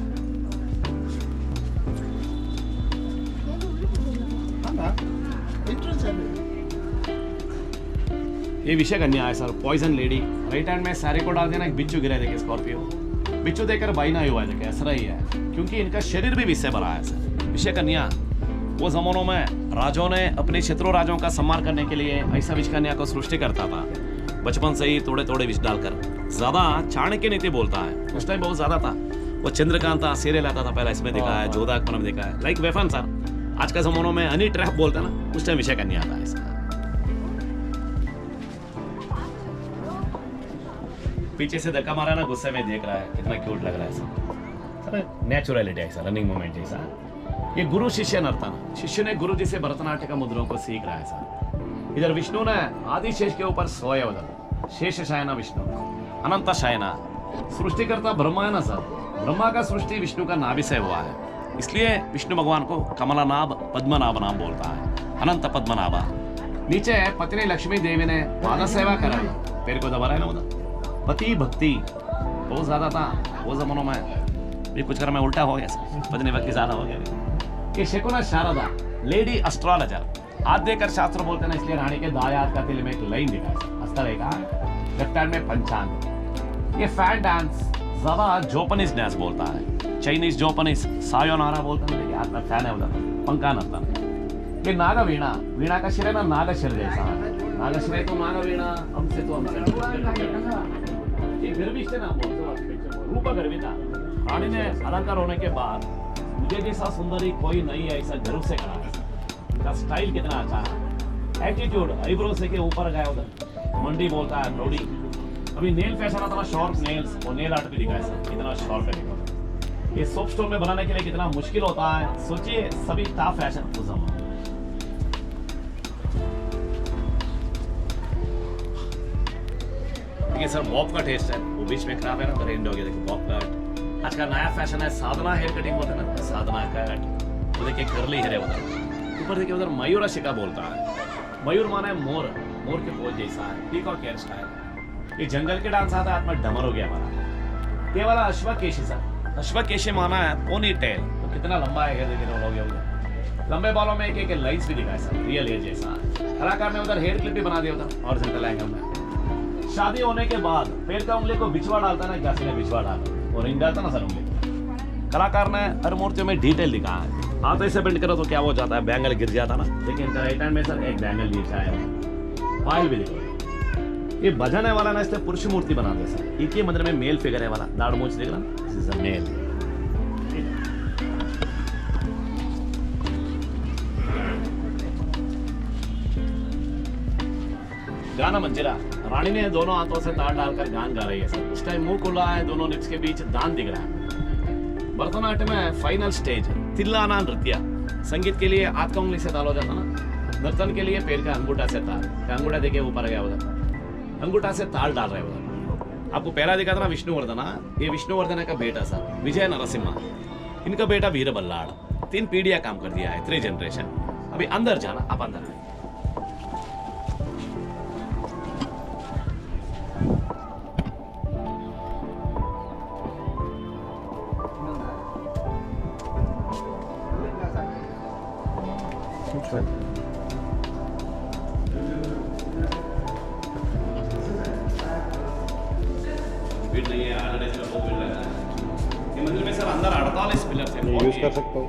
ये विषय कन्या है sir, poison lady. Right hand में सारे को डाल देना, एक बिच्छू गिरा देखिए स्कॉर्पियो, बिच्छू देकर बाई ना हुआ है, ऐसा ही है क्योंकि इनका शरीर भी विष से भरा है सर। विषय कन्या वो जमानों में राजाओं ने अपने शत्रु राजाओं का सम्मान करने के लिए ऐसा विष कन्या को सृष्टि करता था। बचपन से ही थोड़े थोड़े विष डालकर, ज्यादा चाणक्य नीति बोलता है, उस टाइम बहुत ज्यादा था। वो चंद्रकांता सीरियल आता था पहला, इसमें दिखा है, जोधा अकबर में दिखा है, लाइक वेफन सर। आज का जमानों में हनी ट्रैप बोलते हैं ना, उस टाइम विषय कन्या आता है इसका। पीछे से धक्का मारा ना, गुस्से में देख रहा है, कितना क्यूट लग रहा है सर। नेचुरलिटी है सर, रनिंग मोमेंट जैसा। ये गुरु शिष्य नर्तन, शिष्य ने गुरु जी से भरतनाट्य का मुद्राओं को सीख रहा है सर। इधर विष्णु ने आदिशेष के ऊपर सोया, उधर शेष शयना विष्णु, अनंत शयना। सृष्टिकर्ता ब्रह्मा है ना सर, ब्रह्मा का सृष्टि विष्णु का नाभि से हुआ है, इसलिए विष्णु भगवान को कमलानाभ पद्मनाभ नाम बोलता है, अनंत पद्मनाभा। नीचे पत्नी लक्ष्मी देवी ने पाद सेवा कराई, पैर को दबा रहा है ना उधर। पति भक्ति बहुत ज्यादा था वो जमानों में, भी कुछ कर में उल्टा हो गया, पत्नी भक्ति ज्यादा हो गया। ये शकुना शारदा लेडी एस्ट्रोलॉजर, हाथ देकर शास्त्र बोलते हैं, इसलिए रानी के दाया हाथ का तिल में एक लाइन दिखा है, अस्तर एक लेफ्ट हैंड में पंचांग। ये फैन डांस ज्यादा जोपनीज डांस बोलता है, चाइनीज जोपनीज सायोनारा बोलते हैं, हाथ में फैन है उधर, पंखा नर्तन। ये नागा वीणा, वीणा का शिर है ना नागा शिर जैसा, नागा शिर तो नागा वीणा, हमसे तो हमसे। ये गर्विष्ठ नाम बोलते, रूप गर्विता। रानी ने अलंकार होने के बाद मुझे जैसा सुंदरी कोई नहीं है, ऐसा गर्व से करा है। इनका स्टाइल कितना अच्छा है, एटीट्यूड, आईब्रो से के ऊपर गया उधर, मंडी बोलता है लोडी। अभी नेल फैशन आता ना, शॉर्ट नेल्स और नेल आर्ट भी दिखा है, कितना शॉर्ट है। ये सोप स्टोन में बनाने के लिए कितना मुश्किल होता है, सोचिए सभी टॉप फैशन उस जमाने। ये सर बॉब का टेस्ट है, वो बीच में खराब है ना, तो एंड हो गया। देखो बॉब कट आज का नया फैशन है, साधना हेयर कटिंग बोलते हैं ना, साधना कट। तो देखिए कर्ली हेयर है उधर, ऊपर देखिए उधर मयूर शिका बोलता है। मयूर माना है मोर, मोर के पोज जैसा है, पीकॉक हेयर स्टाइल। ये जंगल के डांस आता है, हाथ में डमर हो गया हमारा। ये वाला अश्वकेशी सर, अश्वकेशी माना है पोनी टेल, तो कितना लंबा है देखिए हो गया उधर। लंबे बालों में एक लाइन्स भी दिखा है सर, रियल हेयर जैसा। कलाकार ने उधर हेयर क्लिप भी बना दिया उधर हॉरिजॉन्टल एंगल में। शादी होने के बाद पैर का उंगली को बिछवा डालता ना, जासी ने बिछवा डाला और रिंग डालता ना सर उंगली। कलाकार ने हर मूर्तियों में डिटेल दिखा है, हाथ ऐसे बेंड करो तो क्या हो जाता है, बैंगल गिर जाता ना। लेकिन इनका राइट हैंड में सर एक बैंगल नीचा है, पायल भी देखो। ये बजाने वाला ना, इससे पुरुष मूर्ति बना दे सर। एक ही मंदिर में मेल फिगर है वाला, दाढ़ मूछ देख रहा, दिस इज अ मेल। गाना मंजिरा, रानी ने दोनों हाथों से तार डालकर गान गा रही है सर। इस टाइम मुंह खुला है, दोनों लिप्स के बीच दांत दिख रहा है। भरतनाट्यम में फाइनल स्टेज तिल्लाना नृत्य। संगीत के लिए हाथ का उंगली से ताल हो जाता ना, नर्तन के लिए पैर का अंगूठा से ताल। अंगूठा देखिए ऊपर गया उधर, अंगूठा से ताल डाल रहे उधर। आपको पहला दिखा था ना विष्णुवर्धना, ये विष्णुवर्धन का बेटा सर विजय नरसिम्हा। इनका बेटा वीर बल्लाड़ 3 पीढ़ियां काम कर दिया है, 3 जनरेशन। अभी अंदर जाना, आप अंदर आइए। स्पीड नहीं है, ऑलरेडी इसमें बहुत भीड़ लगा है। ये मंदिर में सर अंदर 48 पिलर्स हैं। यूज कर सकता हूँ।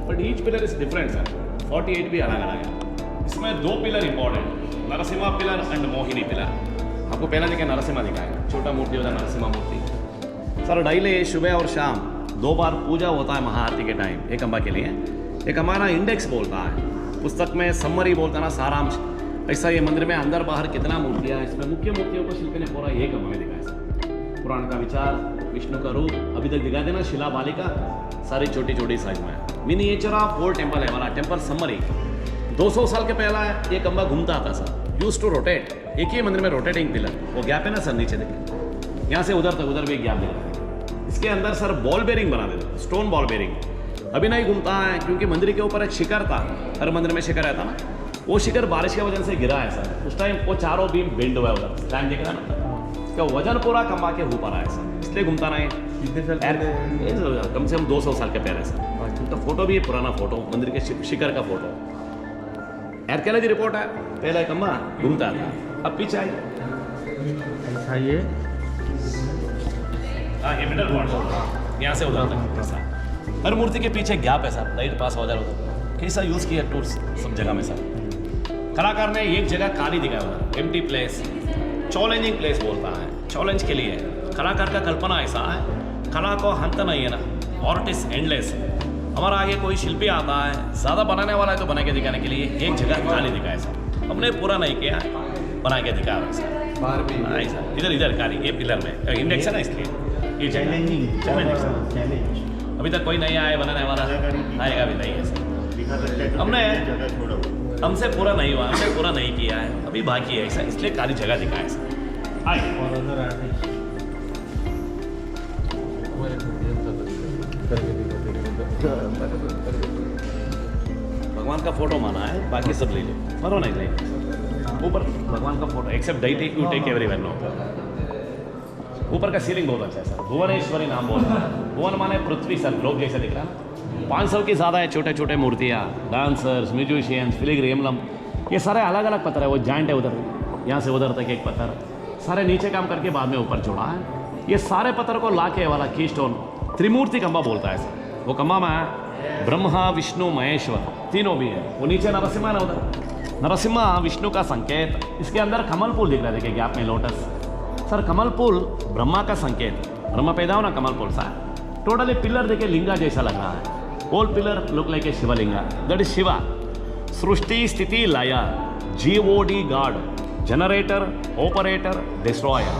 But each pillar is different sir, 48 भी अलग अलग है। इसमें 2 pillar important, Narasimha pillar and Mohini pillar. आपको पहला देखिए नरसिम्हा दिखाएगा, छोटा मूर्ति होता है नरसिम्हा मूर्ति। सर डेली सुबह और शाम 2 बार पूजा होता है महाआरती के टाइम एक अम्बा के लिए। एक हमारा इंडेक्स बोलता है, पुस्तक में समरी बोलता है ना, सारांश। ऐसा ये मंदिर में अंदर बाहर कितना मूर्तियाँ हैं, इसमें मुख्य मूर्तियों को शिल्पी ने पूरा एक अम्बा में दिखाया सर। पुराण का विचार, विष्णु का रूप अभी तक दिखा देना, शिला बालिका सारी छोटी छोटी साइज में है। मिनिएचर ऑफ 4 टेम्पल है वाला टेम्पल समरी। 200 साल के पहला है, एक अम्बा घूमता था सर, यूज टू रोटेट। एक ही मंदिर में रोटेटिंग पिलर, वो गैप है ना सर नीचे देखिए, यहाँ से उधर तक, उधर भी एक गैप दिख रहा है। इसके अंदर सर बॉल बेरिंग बना देते, स्टोन बॉल बेरिंग। अभी नहीं घूमता है क्योंकि मंदिर के ऊपर एक शिखर था, हर मंदिर में शिखर रहता ना, वो शिखर बारिश की वजह से गिरा है सर। उस टाइम वो चारों बीम बेंड हुआ है उधर, टाइम देख रहा ना, इसका वजन पूरा कमा के ऊपर आया सर, इसलिए घूमता नहीं। कम से कम 200 साल के पहले सर। तो फोटो भी है, पुराना फोटो, मंदिर के शिखर का फोटो। आर्कियोलॉजी रिपोर्ट है, पहला एक अम्बा घूमता था। अब पीछे आई, ऐसा ये हाँ ये मिडल पॉइंट, यहाँ से उधर तक ऐसा। हर मूर्ति के पीछे गैप है सर, लाइट पास हो जा रहा होता। कैसा यूज़ किया टूल्स सब जगह में सर। कलाकार ने एक जगह खाली दिखाया हुआ, एम्प्टी प्लेस, चैलेंजिंग प्लेस बोलता है, चैलेंज के लिए। कलाकार का कल्पना ऐसा है, कला को अंत नहीं है ना, और इट इज एंडलेस। हमारा आगे कोई शिल्पी आता है, ज़्यादा बनाने वाला है तो बना के दिखाने के लिए एक जगह खाली दिखाया सर। हमने पूरा नहीं किया, बना के दिखाया सर। नहीं सर, इधर इधर खाली, ये पिलर में इंडेक्स है ना, इसलिए ये चैलेंजिंग चैलेंज। अभी तक कोई नहीं आया बनाने वाला, आएगा भी नहीं है सर। हमसे पूरा नहीं हुआ, हमने पूरा नहीं किया है, अभी बाकी है ऐसा, इसलिए खाली जगह दिखाया सर। आइए भगवान का फोटो माना है, बाकी सब ले लो, मरो नहीं ले। ऊपर भगवान का photo, except diet you take everyone no. ऊपर का सीलिंग बहुत अच्छा है सर, भुवनेश्वरी नाम बोलता है। भुवन माने पृथ्वी सर, ग्लोब जैसे दिख रहा है। 500 की ज़्यादा है छोटे छोटे मूर्तियाँ, डांसर्स, म्यूजिशियंस, फिलिग्रीम, ये सारे अलग अलग पत्थर है। वो जॉइंट है उधर, यहाँ से उधर तक एक पत्थर, सारे नीचे काम करके बाद में ऊपर जोड़ा है। ये सारे पत्थर को लाके वाला की स्टोन त्रिमूर्ति कंबा बोलता है सर। वो कंबा में ब्रह्मा विष्णु महेश्वर तीनों भी है। वो नीचे नरसिम्हा है उधर, नरसिम्हा विष्णु का संकेत। इसके अंदर कमल फूल दिख रहा है, देखिए गैप में लोटस सर। कमल फूल ब्रह्मा का संकेत, ब्रह्मा पैदा हो ना कमल फूल सा। टोटली पिलर देखिए लिंगा जैसा लग रहा है, whole pillar look like a Shivalinga, that is Shiva. सृष्टि स्थिति लय, GOD God, generator operator destroyer.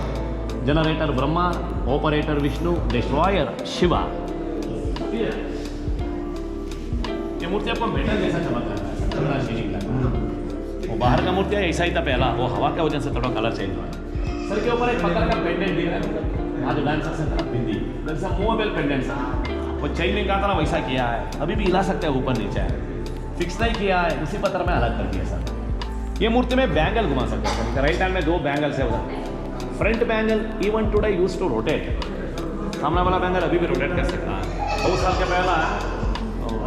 Generator Brahma, operator Vishnu, destroyer Shiva. ये मूर्ति आपको मेटल जैसा चमक रहा है। वो बाहर का मूर्ति ऐसा ही था पहला, वो हवा के वजह से थोड़ा कलर चेंज हुआ है। सर के ऊपर एक पत्थर का पेंडेंट दिख रहा है, आज डांसर से तरफ बिंदी, जैसा मूवेबल पेंडेंट सर। वो चेन लिंक आता ना वैसा किया है, अभी भी हिला सकते हैं, ऊपर नीचे है, फिक्स नहीं किया है, उसी पत्थर में अलग कर दिया सर। ये मूर्ति में बैंगल घुमा सकते हैं सर, राइट हैंड में 2 बैंगल्स है उधर। Front bangle even today used to rotate, सामने वाला बैंगल अभी भी रोटेट कर सकता है। 2 साल के पहला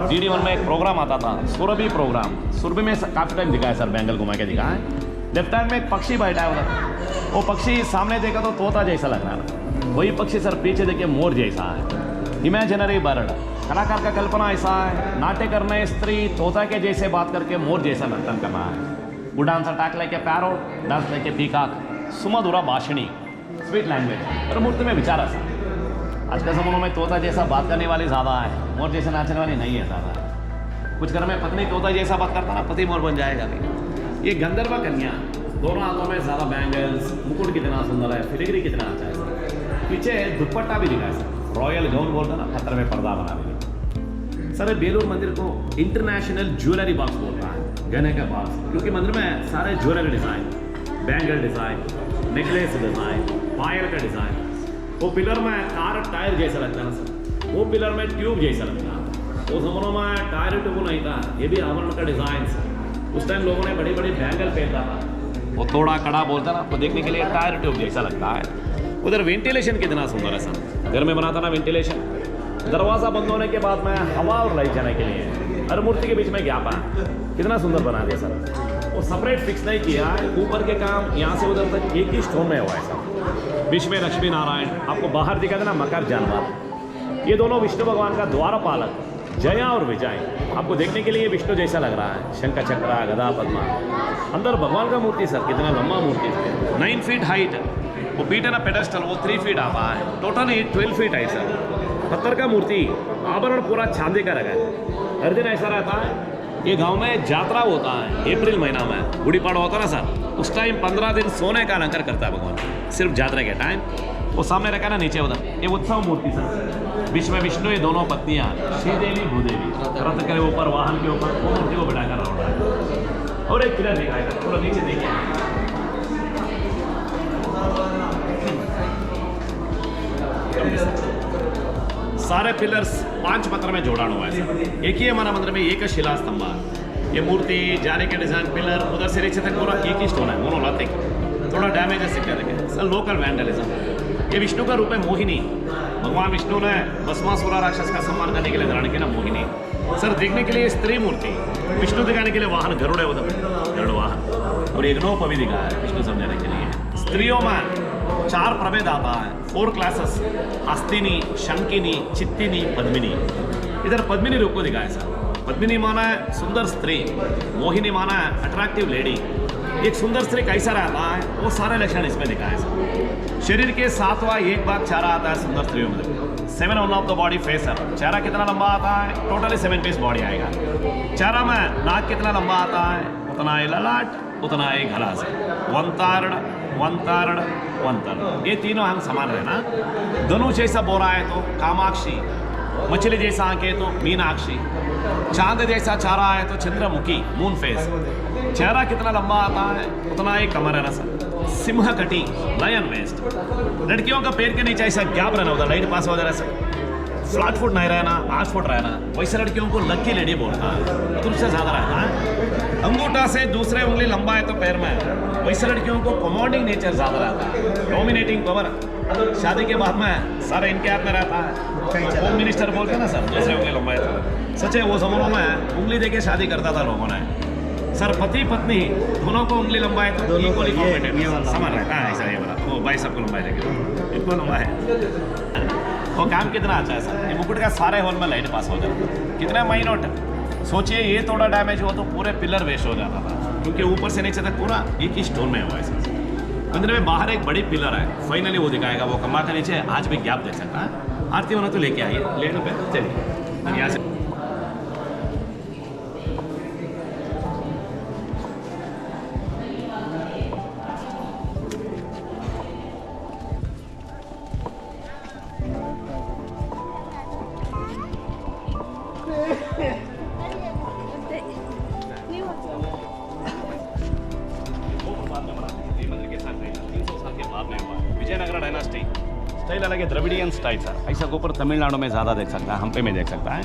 GD1 में एक प्रोग्राम आता था, सुरभि प्रोग्राम, सुरभि में काफ़ी टाइम दिखाया सर, बैंगल घुमा के दिखाया है। लेफ्ट हैंड में एक पक्षी बैठा है उधर, वो पक्षी सामने देखा तो तोता जैसा लग रहा है, वही पक्षी सर पीछे देखिए मोर जैसा है, इमेजिनरी बर्ड। कलाकार का कल्पना ऐसा है, नाट्य करने स्त्री तोता के जैसे बात करके मोर जैसा नर्तन करना है। वो डांसर टाक लेके पैरोट, डांस लेके पीकाक, सुमधुरा भाषणी, स्वीट लैंग्वेज। और मूर्ति में विचार सर, आज के ज़माने में तोता जैसा बात करने वाली ज़्यादा है, मोर जैसा नाचने वाली नहीं है ज़्यादा। कुछ घर में पत्नी तोता जैसा बात करता ना, पति मोर बन जाएगा भी। ये गंधर्व कन्या, दोनों हाथों में ज़्यादा बैंगल्स, मुकुट कितना सुंदर है, फिलिग्री कितना अच्छा है सर। पीछे दुपट्टा भी दिखा है सर, रॉयल गाउन बोलता ना, पत्थर में पर्दा बना दिया सर। बेलूर मंदिर को इंटरनेशनल ज्वेलरी बॉक्स बोलता है, गहने का बॉक्स, क्योंकि मंदिर में सारे jewellery design, bangle design, necklace design, पायल का डिज़ाइन। वो पिलर में कार टायर जैसा लगता है ना सर, वो पिलर में ट्यूब जैसा लगता है। वो जमानों में टायर ट्यूब नहीं था, ये भी आवरण का डिजाइन था। उस टाइम लोगों ने बड़ी बड़ी बैंगल पहनता था, वो थोड़ा कड़ा बोलता ना, आपको देखने के लिए टायर ट्यूब जैसा लगता है। उधर वेंटिलेशन कितना सुंदर है सर, घर में बनाता ना वेंटिलेशन, दरवाज़ा बंद होने के बाद में हवा और लाइट जाने के लिए हर मूर्ति के बीच में गैप है, कितना सुंदर बना दिया सर। वो सेपरेट फिक्स नहीं किया है, ऊपर के काम यहाँ से उधर तक एक ही स्टोन में हुआ है सर। बीच में लक्ष्मी नारायण, आपको बाहर दिखा देना मकर जानवर, ये दोनों विष्णु भगवान का द्वारपालक जया और विजय, आपको देखने के लिए विष्णु जैसा लग रहा है, शंख चक्र गदा पद्मा। अंदर भगवान का मूर्ति सर, कितना लंबा मूर्ति है, 9 फीट हाइट। वो पीठ है ना पेडेस्टल, वो 3 फीट आता है, टोटल 12 फीट है सर। पत्थर का मूर्ति, आभरण पूरा चांदी का लगा है। हर दिन ऐसा रहता है, ये गांव में जात्रा होता है अप्रैल महीना में, गुड़ी पाड़वा होता है ना सर, उस टाइम 15 दिन सोने का अलंकार करता है भगवान, सिर्फ जात्रा के टाइम। वो सामने रखा ना नीचे उधर, ये उत्सव मूर्ति सर, बीच में विष्णु, ये दोनों पत्नियां श्रीदेवी भूदेवी, रथ के ऊपर वाहन के ऊपर वो मूर्ति को बिठाकर रहा है। और एक पिलर दिखाएगा, थोड़ा नीचे देखिए, सारे पिलर्स 5 पत्थर में जोड़ा हुआ है सर। एक ही हमारा मंदिर में एक शिला स्तंभ है। ये मूर्ति जाने के डिजाइन पिलर उधर से नीचे तक पूरा एक ही स्टोन है, मोनोलिथिक, थोड़ा डैमेज है सिक्के देखे सर, लोकल वैंडलिज्म। ये विष्णु का रूप है मोहिनी, भगवान विष्णु ने भस्मासुर राक्षस का सम्मान करने के लिए धारण किया ना मोहिनी सर। देखने के लिए स्त्री मूर्ति, विष्णु दिखाने के लिए वाहन गरुड़ है उधर, गरुड़ वाहन, और एक नौप भी दिखा है विष्णु समझाने के लिए। स्त्रियों में 4 प्रभेद आता है, 4 क्लासेस, हस्तिनी, शंकिनी, चित्तिनी, पद्मिनी। इधर पद्मिनी रूप को दिखाया सर। पद्मिनी माना है सुंदर स्त्री, मोहिनी माना है अट्रैक्टिव लेडी। एक सुंदर स्त्री कैसा रहता है, वो सारे लक्षण इसमें दिखाए सर। शरीर के 7वां एक भाग चेहरा आता है सुंदर स्त्रियों में, 7 ऑफ द बॉडी फेस है। चेहरा कितना लंबा आता है, टोटली 7 पीस बॉडी आएगा। चेहरा में नाक कितना लंबा आता है, उतना ही ललाट, उतना ही गला से, 1/3 ये तीनों अंग समान रहना। दोनों जैसा बोरा है तो कामाक्षी, मछली जैसा आंख है तो मीनाक्षी, चांद जैसा चेहरा है तो चंद्रमुखी, मून फेस। चेहरा कितना लंबा आता है उतना ही कमर है ना सर। सिंह कटी, लायन वेस्ट। लड़कियों का पैर के नीचे ऐसा गैप रहना होता, लाइट पास वगैरह से फ्लैट फुट नहीं रहना, 8 फुट रहना, वैसे लड़कियों को लकी लेडी बोलता है, तुरसे ज़्यादा रहता है। अंगूठा से दूसरे उंगली लंबा है तो पैर में, वैसे लड़कियों को कमांडिंग नेचर ज़्यादा रहता है, डोमिनेटिंग पावर। शादी के बाद में सारे इनके हाथ में रहता है। होम मिनिस्टर बोलते हैं ना सर, दूसरे उंगली लंबा है तो सच है, वो जमानों में उंगली देके शादी करता था लोगों ने सर। पति पत्नी दोनों को उंगली लंबा है तो इक्वली कॉम्पिटेंट समान रहता है, ऐसा ये बोला। वो भाई सबको लंबा है, लेकिन इक्वल लंबा है। वो काम कितना अच्छा है सर। ये मुकुट का सारे हॉल में लाइट पास हो जाता है, कितना माइनोट। सोचिए ये थोड़ा डैमेज हुआ तो पूरे पिलर वेस्ट हो जाता था, क्योंकि ऊपर से नीचे तक पूरा एक ही स्टोन में हुआ है सर। मंदिर में बाहर एक बड़ी पिलर है, फाइनली वो दिखाएगा, वो कमा के नीचे आज भी गैप देख सकता है। आरती होना तो लेके आइए, लेने पे चलिए यहाँ से। विजयनगर डायनास्टी स्टाइल अलग है, द्रविडियन स्टाइल सर। ऐसा ऊपर तमिलनाडु में ज़्यादा देख सकता है, हम्पे में देख सकता है।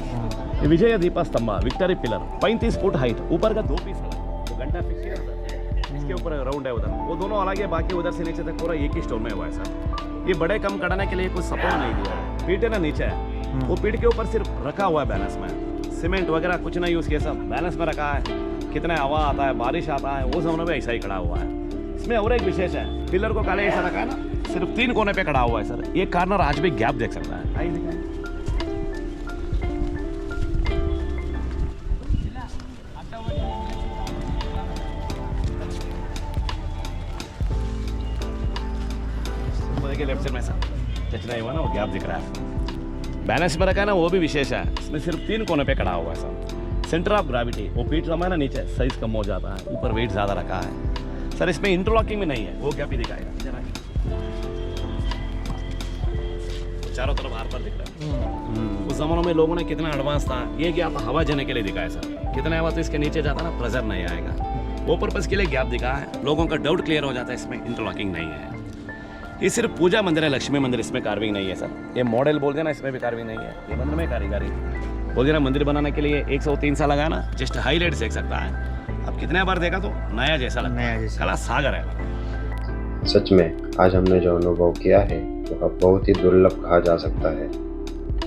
ये विजय दीपा स्तंभ, विक्टरी पिलर, 35 फुट हाइट, ऊपर का 2 पीस है, वो घंटा फिक्स है सर। इसके ऊपर राउंड है उधर, वो दोनों अलग है, बाकी उधर से नीचे तक पूरा एक ही स्टोन में हुआ है सर। ये बड़े कम करने के लिए कुछ सपोर्ट नहीं दिया है। पीठ है ना नीचे है, वो पीठ के ऊपर सिर्फ रखा हुआ है बैलेंस में, सीमेंट वगैरह कुछ नहीं यूज़ किया, सब बैलेंस में रखा है। कितना हवा आता है, बारिश आता है, वो जमानों में ऐसा ही खड़ा हुआ है। इसमें और एक विशेष है, पिलर को काले ऐसा रखा है ना, सिर्फ 3 कोने पे खड़ा हुआ है सर। ये कार्नर आज भी गैप देख सकता है, आइए दिखाएं। देखिए लेफ्ट साइड में सर टच नहीं हुआ ना, वो गैप दिख रहा है। बैलेंस में रखा है ना, वो भी विशेष है। इसमें सिर्फ 3 कोने पे खड़ा हुआ है सर। सेंटर ऑफ ग्रेविटी, वो पीठ लंबा है ना, नीचे साइज कम हो जाता है, ऊपर वेट ज़्यादा रखा है सर। इसमें इंटरलॉकिंग भी नहीं है, वो गैप ही दिखाएगा। चारों तरफ हार पर दिख रहा है। उस जमानों में लोगों ने कितना एडवांस था, ये गैप हवा जाने के लिए दिखाया सर। कितना हवा तो इसके नीचे जाता ना, प्रेशर नहीं आएगा, वो पर्पज़ के लिए गैप दिखा है। लोगों का डाउट क्लियर हो जाता है, इसमें इंटरलॉकिंग नहीं है। ये सिर्फ पूजा मंदिर है, लक्ष्मी मंदिर, इसमें कार्विंग नहीं है सर। ये मॉडल बोल देना, इसमें भी कार्विंग नहीं है। ये मंदिर में कारीगरी बोल देना, मंदिर बनाने के लिए 103 साल लगा ना, जस्ट हाईलाइट देख सकता है। अब कितने बार देखा तो नया जैसा लगता है, कला सागर है। सच में आज हमने जो अनुभव किया है वह बहुत ही दुर्लभ कहा जा सकता है।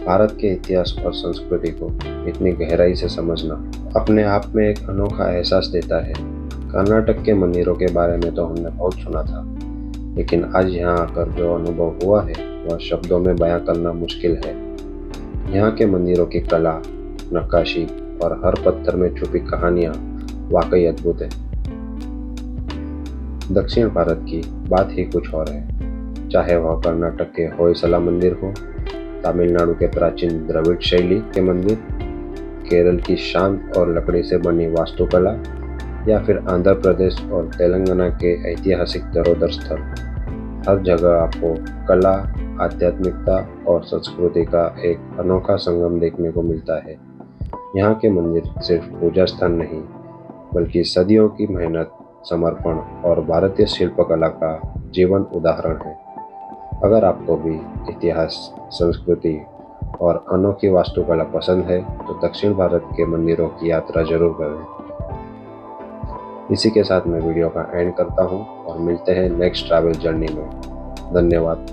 भारत के इतिहास और संस्कृति को इतनी गहराई से समझना अपने आप में एक अनोखा एहसास देता है। कर्नाटक के मंदिरों के बारे में तो हमने बहुत सुना था, लेकिन आज यहाँ आकर जो अनुभव हुआ है वह शब्दों में बयां करना मुश्किल है। यहाँ के मंदिरों की कला, नक्काशी और हर पत्थर में छुपी कहानियाँ वाकई अद्भुत है। दक्षिण भारत की बात ही कुछ और है, चाहे वह कर्नाटक के होयसला मंदिर हो, तमिलनाडु के प्राचीन द्रविड़ शैली के मंदिर, केरल की शांत और लकड़ी से बनी वास्तुकला, या फिर आंध्र प्रदेश और तेलंगाना के ऐतिहासिक धरोहर स्थल। हर जगह आपको कला, आध्यात्मिकता और संस्कृति का एक अनोखा संगम देखने को मिलता है। यहाँ के मंदिर सिर्फ पूजा स्थान नहीं, बल्कि सदियों की मेहनत, समर्पण और भारतीय शिल्पकला का जीवन उदाहरण है। अगर आपको भी इतिहास, संस्कृति और अनोखी वास्तुकला पसंद है तो दक्षिण भारत के मंदिरों की यात्रा जरूर करें। इसी के साथ मैं वीडियो का एंड करता हूँ और मिलते हैं नेक्स्ट ट्रैवल जर्नी में। धन्यवाद।